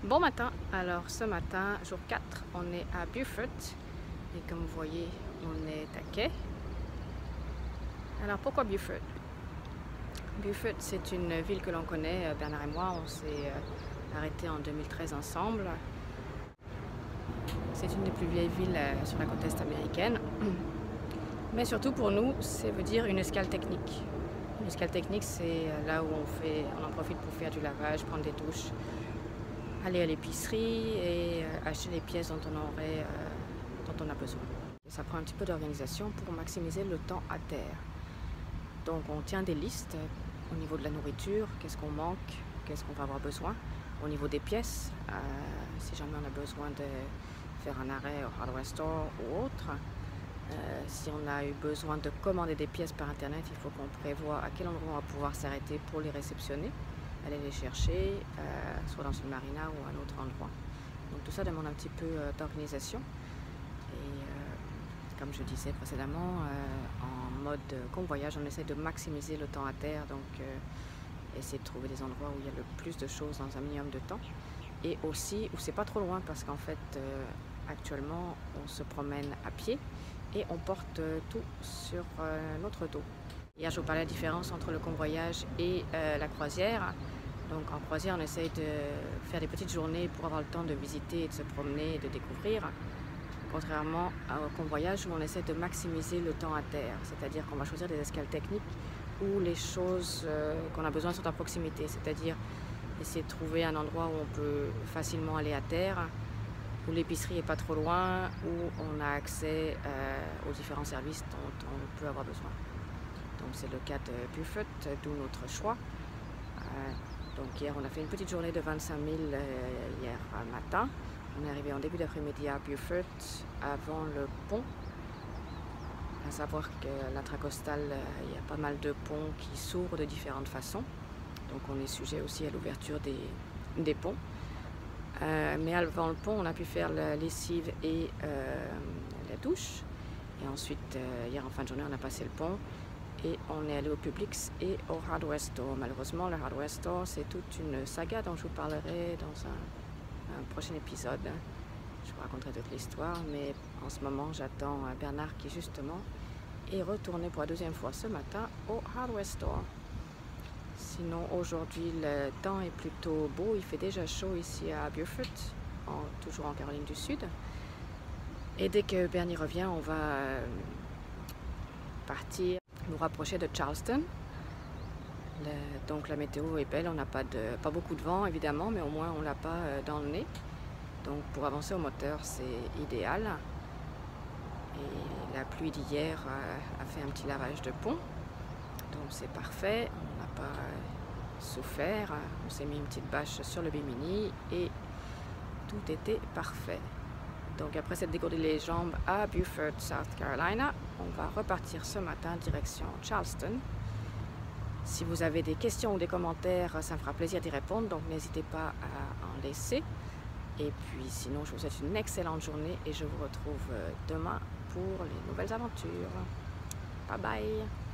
Bon matin, alors ce matin, jour 4, on est à Beaufort et comme vous voyez, on est à quai. Alors pourquoi Beaufort? Beaufort, c'est une ville que l'on connaît, Bernard et moi, on s'est arrêtés en 2013 ensemble. C'est une des plus vieilles villes sur la côte est américaine, mais surtout pour nous, ça veut dire une escale technique. Une escale technique, c'est là où on en profite pour faire du lavage, prendre des douches, aller à l'épicerie et acheter les pièces dont on a besoin. Et ça prend un petit peu d'organisation pour maximiser le temps à terre. Donc on tient des listes au niveau de la nourriture, qu'est-ce qu'on manque, qu'est-ce qu'on va avoir besoin. Au niveau des pièces, si jamais on a besoin de faire un arrêt au hardware store ou autre. Si on a eu besoin de commander des pièces par internet, il faut qu'on prévoie à quel endroit on va pouvoir s'arrêter pour les réceptionner, aller les chercher, soit dans une marina ou à un autre endroit. Donc tout ça demande un petit peu d'organisation. Et comme je disais précédemment, en mode convoyage, on essaie de maximiser le temps à terre, donc essayer de trouver des endroits où il y a le plus de choses dans un minimum de temps. Et aussi où c'est pas trop loin parce qu'en fait, actuellement, on se promène à pied et on porte tout sur notre dos. Hier, je vous parlais de la différence entre le convoyage et la croisière. Donc en croisière, on essaye de faire des petites journées pour avoir le temps de visiter, de se promener et de découvrir. Contrairement au convoyage où on essaie de maximiser le temps à terre. C'est-à-dire qu'on va choisir des escales techniques où les choses qu'on a besoin sont à proximité. C'est-à-dire essayer de trouver un endroit où on peut facilement aller à terre, où l'épicerie n'est pas trop loin, où on a accès aux différents services dont on peut avoir besoin. Donc c'est le cas de Beaufort, d'où notre choix. Donc hier on a fait une petite journée de 25 000 hier matin. On est arrivé en début d'après-midi à Beaufort avant le pont. À savoir que l'intracostal, il y a pas mal de ponts qui s'ouvrent de différentes façons. Donc on est sujet aussi à l'ouverture des ponts. Mais avant le pont, on a pu faire la lessive et la douche. Et ensuite, hier en fin de journée, on a passé le pont et on est allé au Publix et au Hardware Store. Malheureusement, le Hardware Store, c'est toute une saga dont je vous parlerai dans un prochain épisode. Je vous raconterai toute l'histoire, mais en ce moment, j'attends Bernard qui, justement, est retourné pour la deuxième fois ce matin au Hardware Store. Sinon, aujourd'hui, le temps est plutôt beau. Il fait déjà chaud ici à Beaufort, toujours en Caroline du Sud. Et dès que Bernie revient, on va partir nous rapprocher de Charleston. Donc la météo est belle, on n'a pas beaucoup de vent évidemment, mais au moins on l'a pas dans le nez. Donc pour avancer au moteur, c'est idéal. Et la pluie d'hier a fait un petit lavage de pont. Donc c'est parfait, on n'a pas souffert, on s'est mis une petite bâche sur le bimini et tout était parfait. Donc après s'être dégourdi les jambes à Beaufort, South Carolina, on va repartir ce matin direction Charleston. Si vous avez des questions ou des commentaires, ça me fera plaisir d'y répondre, donc n'hésitez pas à en laisser. Et puis sinon, je vous souhaite une excellente journée et je vous retrouve demain pour les nouvelles aventures. Bye bye!